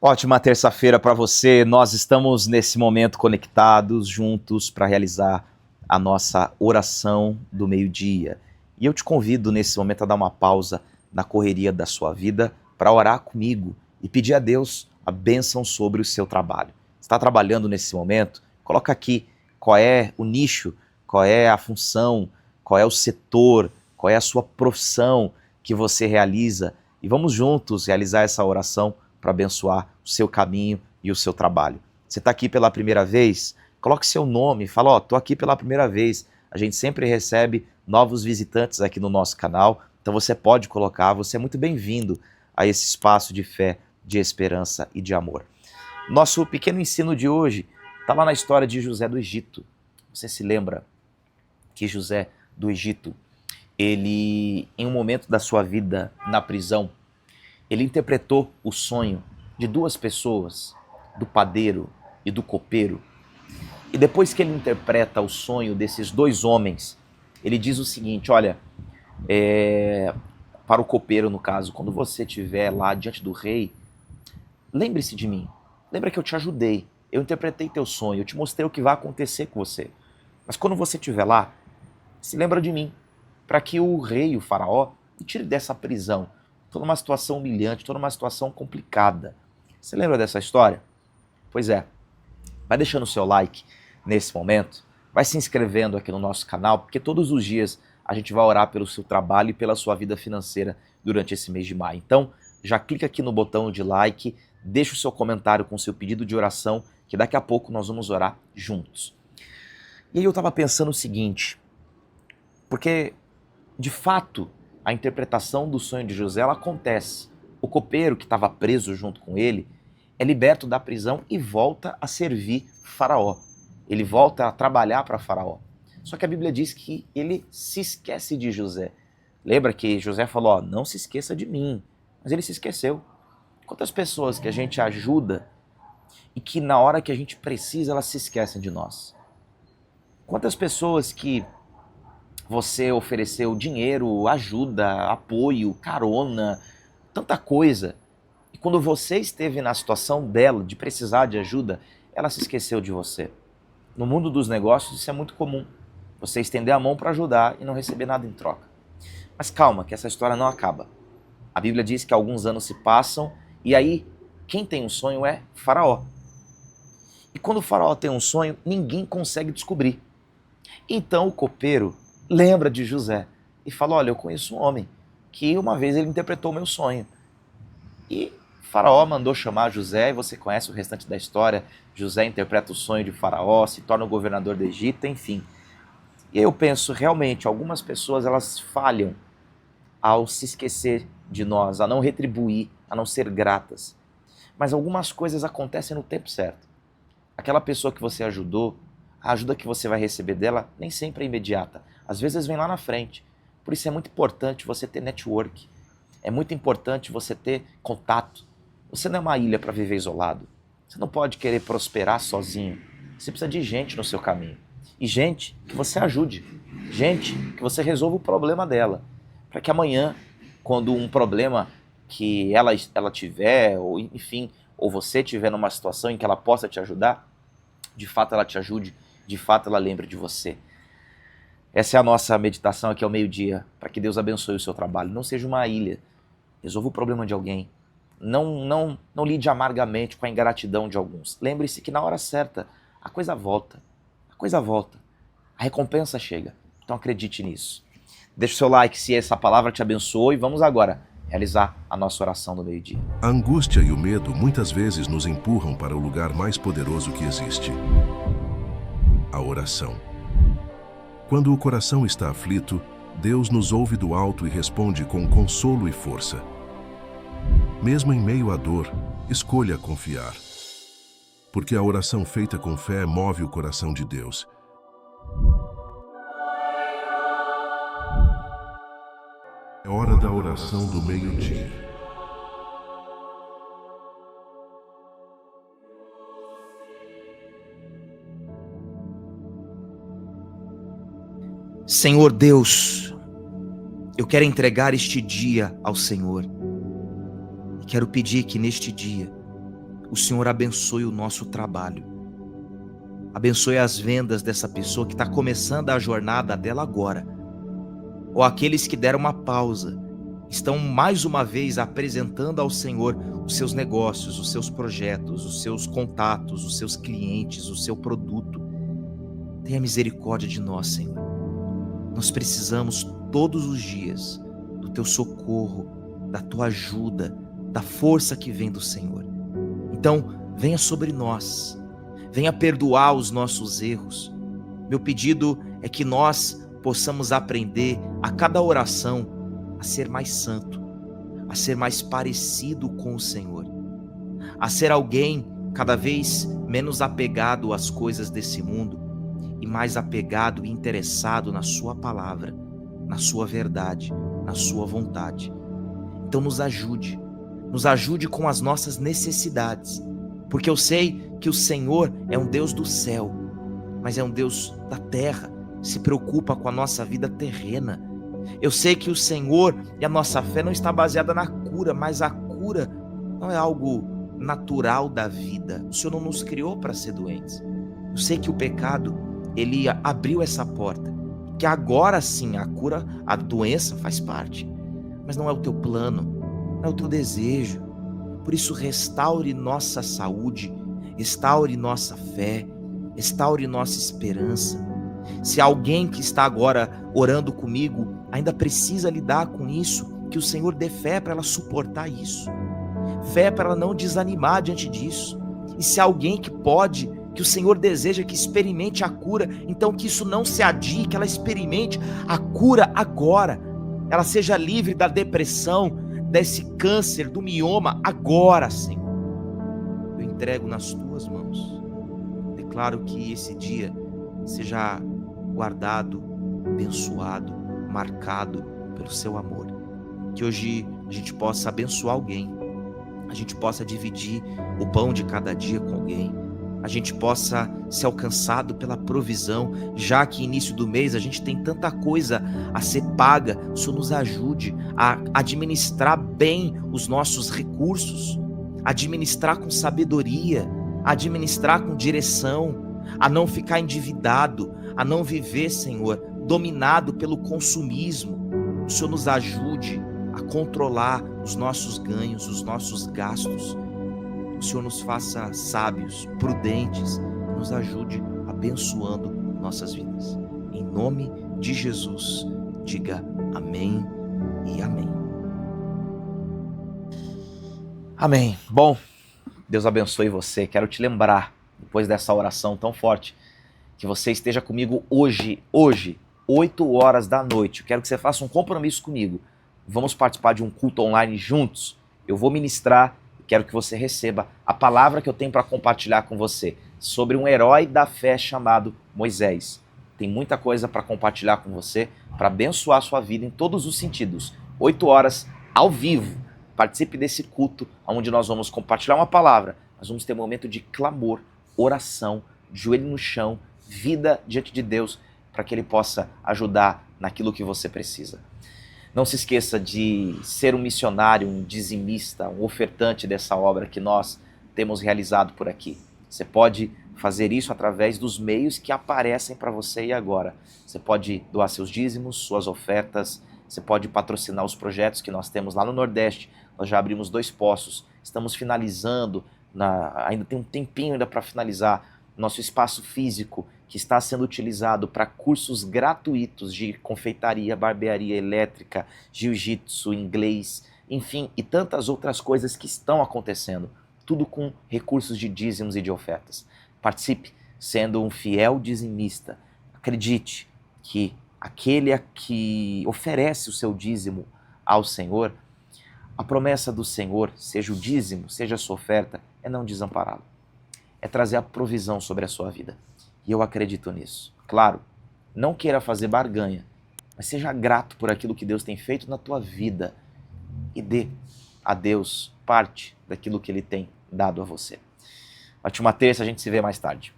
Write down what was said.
Ótima terça-feira para você. Nós estamos nesse momento conectados juntos para realizar a nossa oração do meio-dia. E eu te convido nesse momento a dar uma pausa na correria da sua vida para orar comigo e pedir a Deus a bênção sobre o seu trabalho. Está trabalhando nesse momento? Coloca aqui qual é o nicho, qual é a função, qual é o setor, qual é a sua profissão que você realiza e vamos juntos realizar essa oração para abençoar o seu caminho e o seu trabalho. Você está aqui pela primeira vez? Coloque seu nome, fala, estou aqui pela primeira vez. A gente sempre recebe novos visitantes aqui no nosso canal, então você pode colocar, você é muito bem-vindo a esse espaço de fé, de esperança e de amor. Nosso pequeno ensino de hoje está lá na história de José do Egito. Você se lembra que José do Egito, ele, em um momento da sua vida na prisão, ele interpretou o sonho de duas pessoas, do padeiro e do copeiro. E depois que ele interpreta o sonho desses dois homens, ele diz o seguinte, olha, para o copeiro no caso, quando você estiver lá diante do rei, lembre-se de mim, lembra que eu te ajudei, eu interpretei teu sonho, eu te mostrei o que vai acontecer com você. Mas quando você estiver lá, se lembra de mim, para que o rei, o faraó, te tire dessa prisão. Estou numa situação humilhante, estou numa situação complicada. Você lembra dessa história? Pois é. Vai deixando o seu like nesse momento, vai se inscrevendo aqui no nosso canal, porque todos os dias a gente vai orar pelo seu trabalho e pela sua vida financeira durante esse mês de maio. Então, já clica aqui no botão de like, deixa o seu comentário com o seu pedido de oração, que daqui a pouco nós vamos orar juntos. E aí eu estava pensando o seguinte, porque, de fato, a interpretação do sonho de José ela acontece. O copeiro que estava preso junto com ele é liberto da prisão e volta a servir Faraó. Ele volta a trabalhar para Faraó. Só que a Bíblia diz que ele se esquece de José. Lembra que José falou, não se esqueça de mim. Mas ele se esqueceu. Quantas pessoas que a gente ajuda e que na hora que a gente precisa elas se esquecem de nós? Quantas pessoas que você ofereceu dinheiro, ajuda, apoio, carona, tanta coisa. E quando você esteve na situação dela, de precisar de ajuda, ela se esqueceu de você. No mundo dos negócios isso é muito comum. Você estender a mão para ajudar e não receber nada em troca. Mas calma, que essa história não acaba. A Bíblia diz que alguns anos se passam e aí quem tem um sonho é Faraó. E quando o Faraó tem um sonho, ninguém consegue descobrir. Então o copeiro lembra de José e fala, olha, eu conheço um homem que uma vez ele interpretou o meu sonho. E Faraó mandou chamar José, e você conhece o restante da história, José interpreta o sonho de Faraó, se torna o governador do Egito, enfim. E eu penso, realmente, algumas pessoas elas falham ao se esquecer de nós, a não retribuir, a não ser gratas. Mas algumas coisas acontecem no tempo certo. Aquela pessoa que você ajudou, a ajuda que você vai receber dela nem sempre é imediata. Às vezes vem lá na frente. Por isso é muito importante você ter network. É muito importante você ter contato. Você não é uma ilha para viver isolado. Você não pode querer prosperar sozinho. Você precisa de gente no seu caminho. E gente que você ajude. Gente que você resolva o problema dela. Para que amanhã, quando um problema que ela tiver, ou enfim, ou você tiver numa situação em que ela possa te ajudar, de fato ela te ajude, de fato ela lembre de você. Essa é a nossa meditação aqui ao meio-dia, para que Deus abençoe o seu trabalho. Não seja uma ilha. Resolva o problema de alguém. Não lide amargamente com a ingratidão de alguns. Lembre-se que na hora certa, a coisa volta. A coisa volta. A recompensa chega. Então acredite nisso. Deixe o seu like se essa palavra te abençoou e vamos agora realizar a nossa oração do meio-dia. A angústia e o medo muitas vezes nos empurram para o lugar mais poderoso que existe. A oração. Quando o coração está aflito, Deus nos ouve do alto e responde com consolo e força. Mesmo em meio à dor, escolha confiar. Porque a oração feita com fé move o coração de Deus. É hora da oração do meio-dia. Senhor Deus, eu quero entregar este dia ao Senhor. E quero pedir que neste dia o Senhor abençoe o nosso trabalho. Abençoe as vendas dessa pessoa que está começando a jornada dela agora. Ou aqueles que deram uma pausa, estão mais uma vez apresentando ao Senhor os seus negócios, os seus projetos, os seus contatos, os seus clientes, o seu produto. Tenha misericórdia de nós, Senhor. Nós precisamos todos os dias do teu socorro, da tua ajuda, da força que vem do Senhor. Então, venha sobre nós, venha perdoar os nossos erros. Meu pedido é que nós possamos aprender a cada oração a ser mais santo, a ser mais parecido com o Senhor, a ser alguém cada vez menos apegado às coisas desse mundo e mais apegado e interessado na sua palavra, na sua verdade, na sua vontade. Então nos ajude com as nossas necessidades, porque eu sei que o Senhor é um Deus do céu, mas é um Deus da terra, se preocupa com a nossa vida terrena. Eu sei que o Senhor e a nossa fé não está baseada na cura, mas a cura não é algo natural da vida. O Senhor não nos criou para ser doentes. Eu sei que o pecado, ele abriu essa porta, que agora sim a cura, a doença faz parte, mas não é o teu plano, não é o teu desejo. Por isso restaure nossa saúde, restaure nossa fé, restaure nossa esperança. Se alguém que está agora orando comigo ainda precisa lidar com isso, que o Senhor dê fé para ela suportar isso, fé para ela não desanimar diante disso. E se alguém que pode, que o Senhor deseja que experimente a cura, então que isso não se adie, que ela experimente a cura agora, ela seja livre da depressão, desse câncer, do mioma agora, Senhor. Eu entrego nas tuas mãos. Declaro que esse dia seja guardado, abençoado, marcado pelo seu amor. Que hoje a gente possa abençoar alguém, a gente possa dividir o pão de cada dia com alguém, a gente possa ser alcançado pela provisão, já que início do mês a gente tem tanta coisa a ser paga. O Senhor nos ajude a administrar bem os nossos recursos, administrar com sabedoria, administrar com direção, a não ficar endividado, a não viver, Senhor, dominado pelo consumismo. O Senhor nos ajude a controlar os nossos ganhos, os nossos gastos. O Senhor nos faça sábios, prudentes, e nos ajude abençoando nossas vidas. Em nome de Jesus, diga amém e amém. Amém. Bom, Deus abençoe você. Quero te lembrar, depois dessa oração tão forte, que você esteja comigo hoje, 8 horas da noite. Eu quero que você faça um compromisso comigo. Vamos participar de um culto online juntos. Eu vou ministrar e quero que você receba a palavra que eu tenho para compartilhar com você sobre um herói da fé chamado Moisés. Tem muita coisa para compartilhar com você, para abençoar a sua vida em todos os sentidos. 8 horas ao vivo. Participe desse culto, onde nós vamos compartilhar uma palavra. Nós vamos ter um momento de clamor, oração, joelho no chão, vida diante de Deus, para que Ele possa ajudar naquilo que você precisa. Não se esqueça de ser um missionário, um dizimista, um ofertante dessa obra que nós temos realizado por aqui. Você pode fazer isso através dos meios que aparecem para você e agora. Você pode doar seus dízimos, suas ofertas, você pode patrocinar os projetos que nós temos lá no Nordeste. Nós já abrimos 2 poços, estamos finalizando, ainda tem um tempinho ainda para finalizar, nosso espaço físico que está sendo utilizado para cursos gratuitos de confeitaria, barbearia elétrica, jiu-jitsu, inglês, enfim, e tantas outras coisas que estão acontecendo, tudo com recursos de dízimos e de ofertas. Participe sendo um fiel dizimista. Acredite que aquele que oferece o seu dízimo ao Senhor, a promessa do Senhor, seja o dízimo, seja a sua oferta, é não desampará-lo. É trazer a provisão sobre a sua vida. E eu acredito nisso. Claro, não queira fazer barganha, mas seja grato por aquilo que Deus tem feito na tua vida e dê a Deus parte daquilo que Ele tem dado a você. Ótima terça, a gente se vê mais tarde.